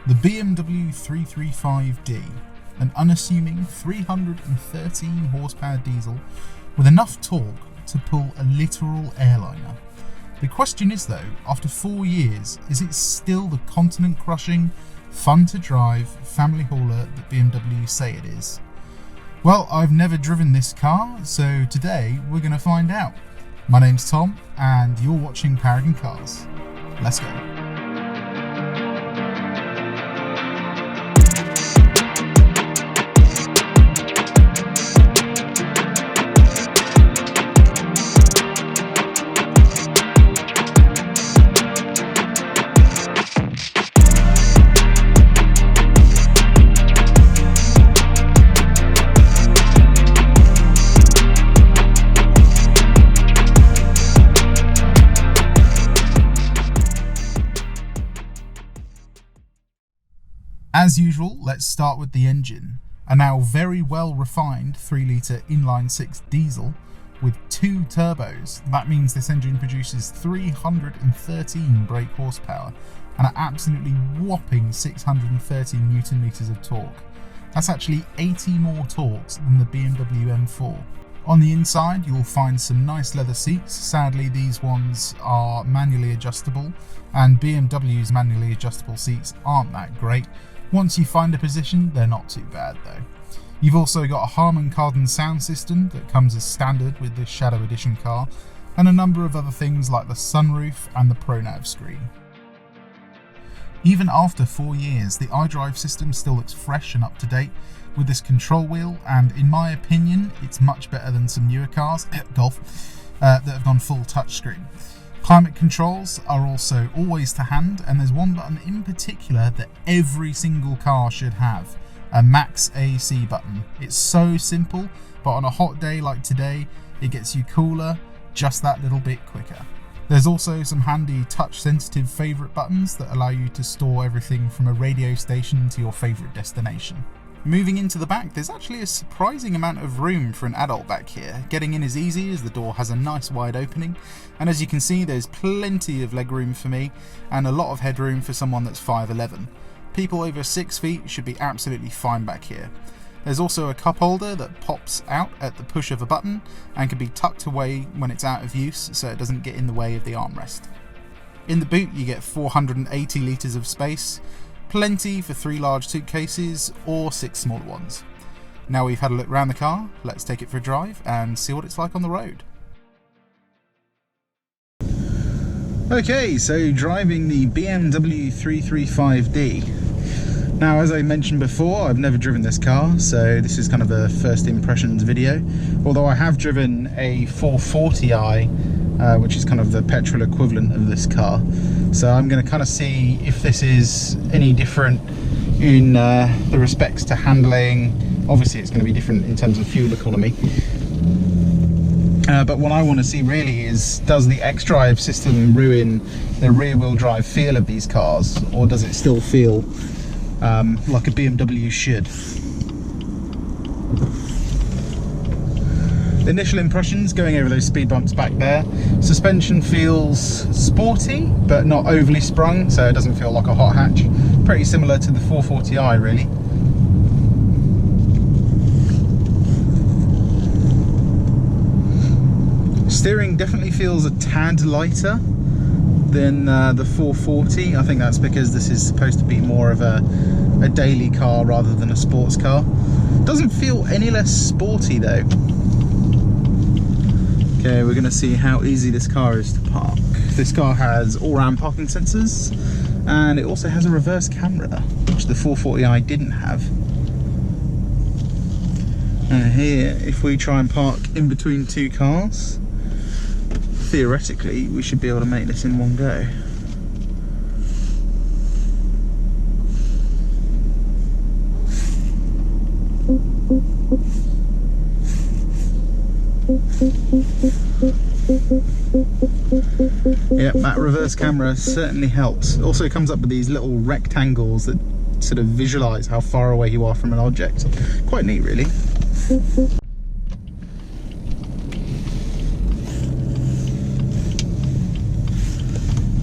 The BMW 335D, an unassuming 313 horsepower diesel with enough torque to pull a literal airliner. The question is though, after 4 years, is it still the continent-crushing, fun-to-drive family hauler that BMW say it is? Well, I've never driven this car, so today we're going to find out. My name's Tom, and you're watching Paragon Cars. Let's go. As usual, let's start with the engine. A now very well refined 3-litre inline-six diesel with 2 turbos. That means this engine produces 313 brake horsepower and an absolutely whopping 630 Newton meters of torque. That's actually 80 more torques than the BMW M4. On the inside, you'll find some nice leather seats. Sadly, these ones are manually adjustable, and BMW's manually adjustable seats aren't that great. Once you find a position, they're not too bad though. You've also got a Harman Kardon sound system that comes as standard with this Shadow Edition car, and a number of other things like the sunroof and the ProNav screen. Even after 4 years, the iDrive system still looks fresh and up to date with this control wheel, and in my opinion, it's much better than some newer cars, Golf, that have gone full touchscreen. Climate controls are also always to hand, and there's one button in particular that every single car should have, a max AC button. It's so simple, but on a hot day like today, it gets you cooler just that little bit quicker. There's also some handy touch-sensitive favourite buttons that allow you to store everything from a radio station to your favourite destination. Moving into the back, there's actually a surprising amount of room for an adult back here. Getting in is easy as the door has a nice wide opening, and as you can see there's plenty of legroom for me and a lot of headroom for someone that's 5'11". People over 6 feet should be absolutely fine back here. There's also a cup holder that pops out at the push of a button and can be tucked away when it's out of use so it doesn't get in the way of the armrest. In the boot you get 480 litres of space, plenty for 3 large suitcases or 6 smaller ones. Now we've had a look around the car, let's take it for a drive and see what it's like on the road. Okay, so driving the BMW 335D. Now, as I mentioned before, I've never driven this car, so this is kind of a first impressions video. Although I have driven a 440i, which is kind of the petrol equivalent of this car. So I'm going to kind of see if this is any different in the respects to handling. Obviously it's going to be different in terms of fuel economy. But what I want to see really is, does the X-Drive system ruin the rear-wheel drive feel of these cars, or does it still feel like a BMW should? Initial impressions going over those speed bumps back there. Suspension feels sporty but not overly sprung, so it doesn't feel like a hot hatch. Pretty similar to the 440i really. Steering definitely feels a tad lighter than the 440. I think that's because this is supposed to be more of a daily car rather than a sports car. Doesn't feel any less sporty though. Okay, we're going to see how easy this car is to park. This car has all-round parking sensors, and it also has a reverse camera, which the 440i didn't have. And here, if we try and park in between 2 cars, theoretically we should be able to make this in one go. Yep, that reverse camera certainly helps. It also comes up with these little rectangles that sort of visualize how far away you are from an object. Quite neat really.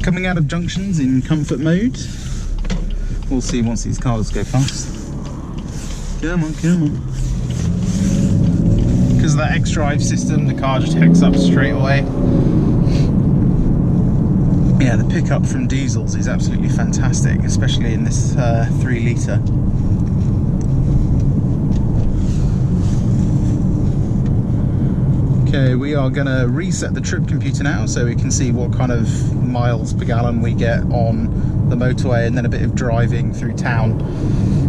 Coming out of junctions in comfort mode, We'll see once these cars go past. Come on, come on. Because of that X-Drive system, the car just hooks up straight away. Yeah, the pickup from diesels is absolutely fantastic, especially in this 3 litre. Okay, we are going to reset the trip computer now so we can see what kind of miles per gallon we get on the motorway, and then a bit of driving through town.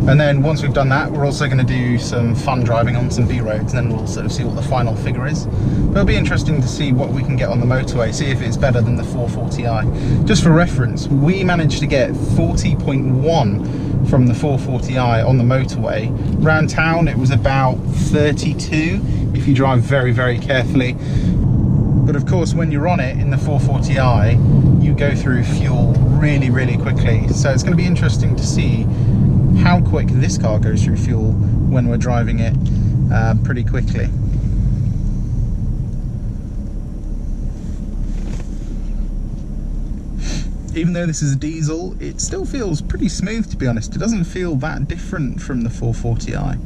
And then once we've done that, we're also going to do some fun driving on some B roads, and then we'll sort of see what the final figure is. But it'll be interesting to see what we can get on the motorway, see if it's better than the 440i. Just for reference, we managed to get 40.1 from the 440i on the motorway. Round town it was about 32 if you drive very, very carefully. But of course, when you're on it in the 440i, you go through fuel really, really quickly. So it's going to be interesting to see how quick this car goes through fuel when we're driving it pretty quickly. Even though this is a diesel, it still feels pretty smooth, to be honest. It doesn't feel that different from the 440i.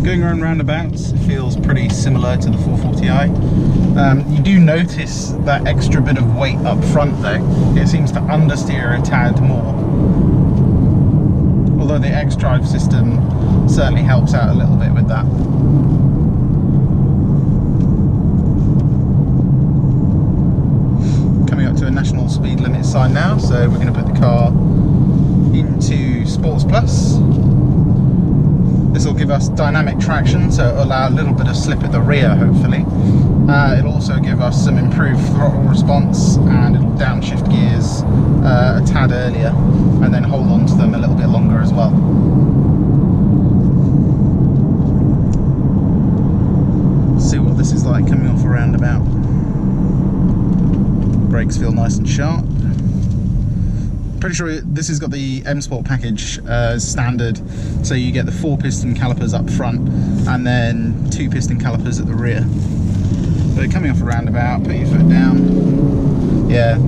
Going around roundabouts, it feels pretty similar to the 440i. You do notice that extra bit of weight up front though. It seems to understeer a tad more. Although the X-Drive system certainly helps out a little bit with that. Coming up to a national speed limit sign now, so we're going to put the car into Sports Plus. This will give us dynamic traction, so it'll allow a little bit of slip at the rear, hopefully. It'll also give us some improved throttle response, and it'll downshift gears a tad earlier, and then hold on to them a little bit longer as well. Let's see what this is like coming off a roundabout. Brakes feel nice and sharp. Pretty sure this has got the M Sport package standard, so you get the 4-piston calipers up front and then 2-piston calipers at the rear. But coming off a roundabout, put your foot down. Yeah,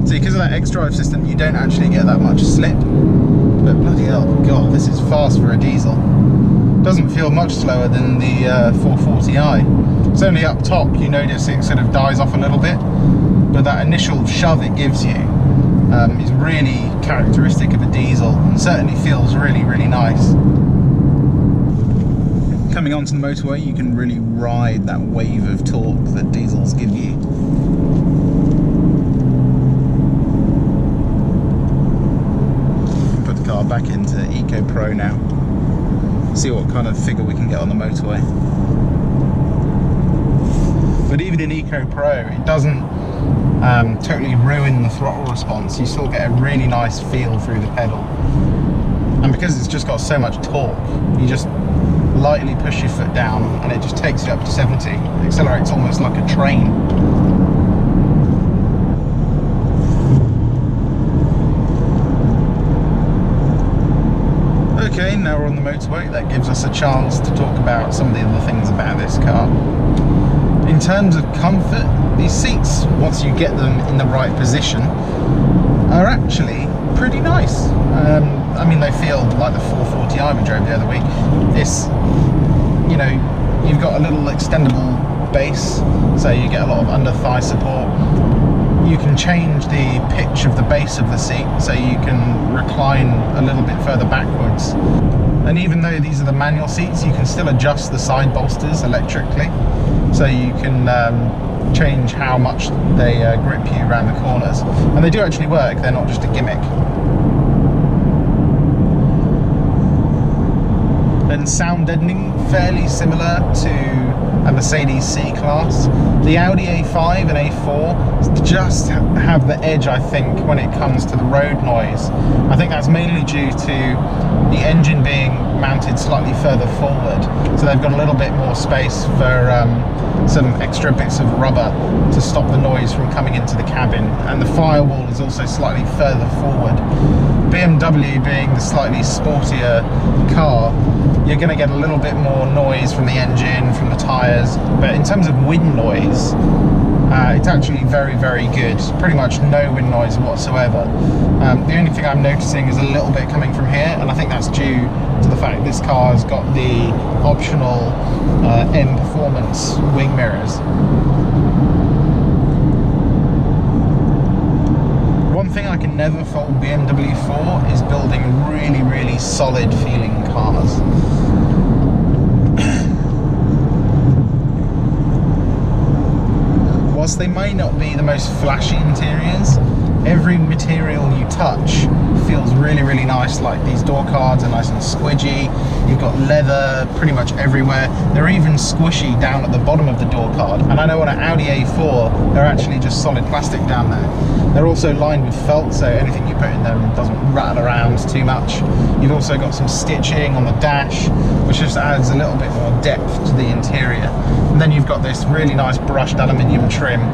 see, because of that X-Drive system, you don't actually get that much slip. But bloody hell, God, this is fast for a diesel. Doesn't feel much slower than the 440i. It's only up top you notice it sort of dies off a little bit, but that initial shove it gives you is really characteristic of a diesel, and certainly feels really, really nice. Coming onto the motorway, you can really ride that wave of torque that diesels give you. Put the car back into Eco Pro now. See what kind of figure we can get on the motorway. But even in Eco Pro, it doesn't totally ruin the throttle response. You still get a really nice feel through the pedal, and because it's just got so much torque, you just lightly push your foot down and it just takes you up to 70. It accelerates almost like a train. Okay, now we're on the motorway. That gives us a chance to talk about some of the other things about this car. In terms of comfort, these seats, once you get them in the right position, are actually pretty nice. I mean, they feel like the 440i we drove the other week. It's, you know, you've got a little extendable base, so you get a lot of under thigh support. You can change the pitch of the base of the seat, so you can recline a little bit further backwards. And even though these are the manual seats, you can still adjust the side bolsters electrically, so you can change how much they grip you around the corners. And they do actually work, they're not just a gimmick. And sound deadening, fairly similar to a Mercedes C-Class. The Audi A5 and A4 just have the edge, I think, when it comes to the road noise. I think that's mainly due to the engine being mounted slightly further forward, so they've got a little bit more space for some extra bits of rubber to stop the noise from coming into the cabin, and the firewall is also slightly further forward. BMW being the slightly sportier car, you're going to get a little bit more noise from the engine, from the tyres, but in terms of wind noise, It's actually very, very good. Pretty much no wind noise whatsoever. The only thing I'm noticing is a little bit coming from here, and I think that's due to the fact this car has got the optional M Performance wing mirrors. One thing I can never fault BMW for is building really, really solid feeling cars. Whilst they may not be the most flashy interiors, every material you touch feels really, really nice. Like these door cards are nice and squidgy. You've got leather pretty much everywhere. They're even squishy down at the bottom of the door card. And I know on an Audi A4, they're actually just solid plastic down there. They're also lined with felt, so anything you put in them doesn't rattle around too much. You've also got some stitching on the dash, which just adds a little bit more depth to the interior. And then you've got this really nice brushed aluminium trim,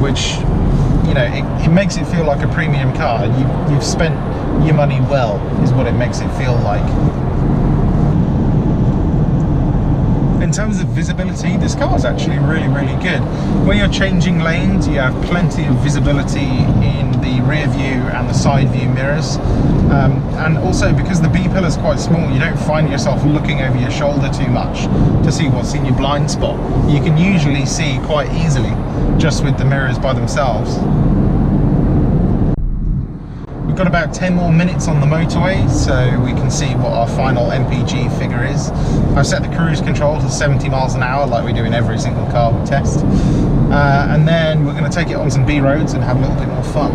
which, you know, it makes it feel like a premium car. You've spent your money well, is what it makes it feel like. In terms of visibility, this car is actually really, really good. When you're changing lanes, you have plenty of visibility in the rear view and the side view mirrors. And also, because the B-pillar is quite small, you don't find yourself looking over your shoulder too much to see what's in your blind spot. You can usually see quite easily just with the mirrors by themselves. We've got about 10 more minutes on the motorway, so we can see what our final MPG figure is. I've set the cruise control to 70 miles an hour like we do in every single car we test. And then we're going to take it on some B roads and have a little bit more fun.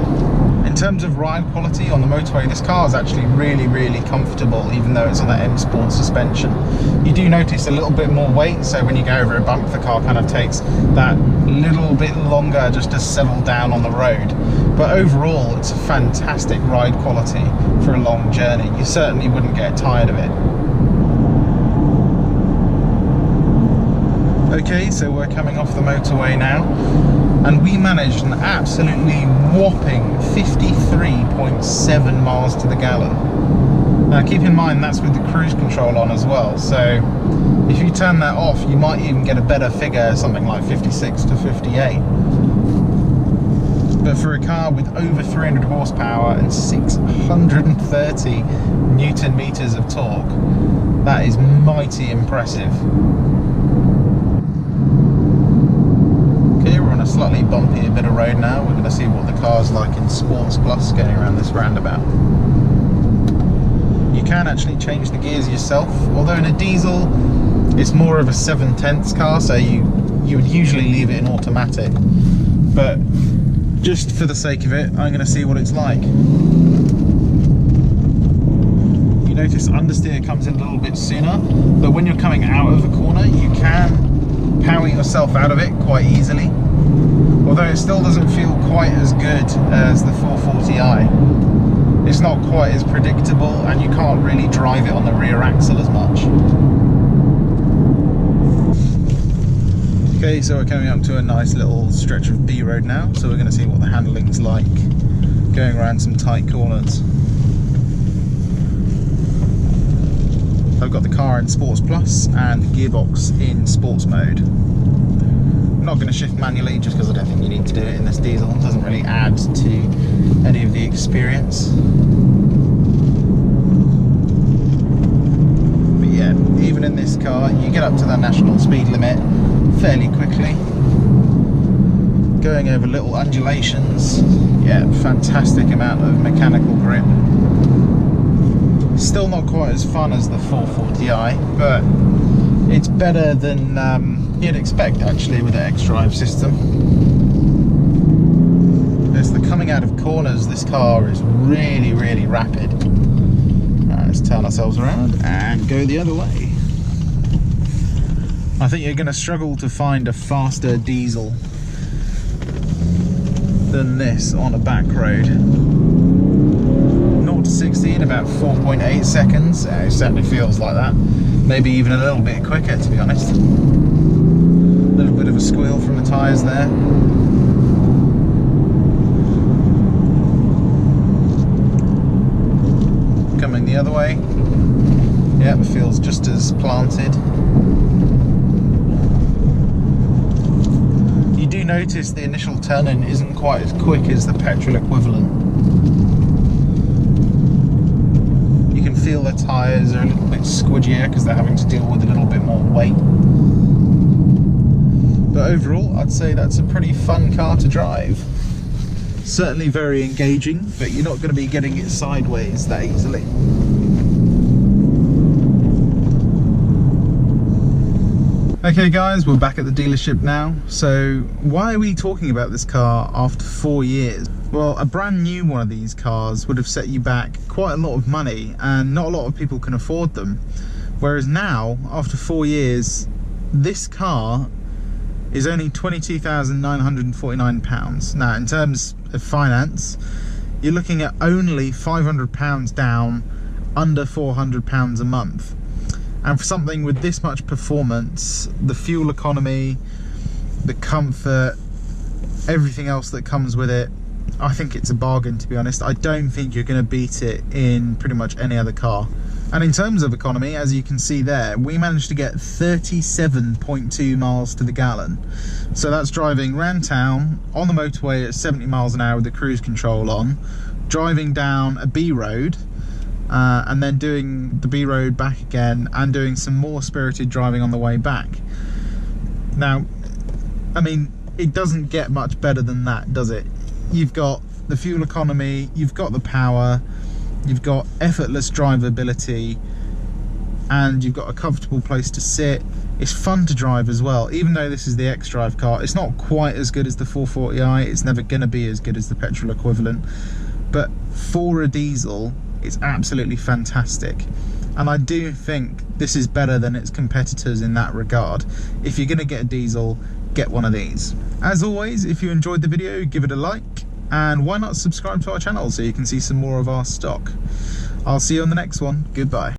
In terms of ride quality on the motorway, this car is actually really, really comfortable, even though it's on that M Sport suspension. You do notice a little bit more weight, so when you go over a bump, the car kind of takes that little bit longer just to settle down on the road. But overall, it's a fantastic ride quality for a long journey. You certainly wouldn't get tired of it. Okay, so we're coming off the motorway now, and we managed an absolutely whopping 53.7 miles to the gallon. Now keep in mind that's with the cruise control on as well, so if you turn that off, you might even get a better figure, something like 56 to 58. But for a car with over 300 horsepower and 630 Newton meters of torque, that is mighty impressive. Okay, we're on a slightly bumpier bit of road now. We're going to see what the car's like in Sports Plus going around this roundabout. You can actually change the gears yourself, although in a diesel it's more of a 7/10 car, so you would usually leave it in automatic. But just for the sake of it, I'm going to see what it's like. You notice understeer comes in a little bit sooner, but when you're coming out of a corner, you can power yourself out of it quite easily. Although it still doesn't feel quite as good as the 440i. It's not quite as predictable, and you can't really drive it on the rear axle as much. Okay, so we're coming up to a nice little stretch of B road now, so we're going to see what the handling's like going around some tight corners. I've got the car in Sports Plus and the gearbox in Sports mode. I'm not going to shift manually just because I don't think you need to do it in this diesel. It doesn't really add to any of the experience. But yeah, even in this car, you get up to the national speed limit fairly quickly. Going over little undulations, yeah, fantastic amount of mechanical grip. Still not quite as fun as the 440i, but it's better than you'd expect actually with the X-Drive system. As the coming out of corners, this car is really, really rapid. Let's turn ourselves around and go the other way. I think you're going to struggle to find a faster diesel than this on a back road. 0 to 60 in about 4.8 seconds. It certainly feels like that. Maybe even a little bit quicker, to be honest. A little bit of a squeal from the tyres there. Coming the other way. Yep, it feels just as planted. You do notice the initial turn-in isn't quite as quick as the petrol equivalent. You can feel the tyres are a little bit squidgier because they're having to deal with a little bit more weight. But overall, I'd say that's a pretty fun car to drive. Certainly very engaging, but you're not going to be getting it sideways that easily. Okay guys, we're back at the dealership now. So why are we talking about this car after 4 years? Well, a brand new one of these cars would have set you back quite a lot of money, and not a lot of people can afford them. Whereas now, after 4 years, this car is only £22,949. Now, in terms of finance, you're looking at only £500 down, under £400 a month. And for something with this much performance, the fuel economy, the comfort, everything else that comes with it, I think it's a bargain, to be honest. I don't think you're going to beat it in pretty much any other car. And in terms of economy, as you can see there, we managed to get 37.2 miles to the gallon. So that's driving around town on the motorway at 70 miles an hour with the cruise control on, driving down a B road, and then doing the B road back again, and doing some more spirited driving on the way back. Now, I mean, it doesn't get much better than that, does it? You've got the fuel economy, you've got the power, you've got effortless drivability, and you've got a comfortable place to sit. It's fun to drive as well. Even though this is the X-Drive car, it's not quite as good as the 440i. It's never going to be as good as the petrol equivalent, but for a diesel, it's absolutely fantastic. And I do think this is better than its competitors in that regard. If you're going to get a diesel, get one of these. As always, if you enjoyed the video, give it a like, and why not subscribe to our channel so you can see some more of our stock. I'll see you on the next one. Goodbye.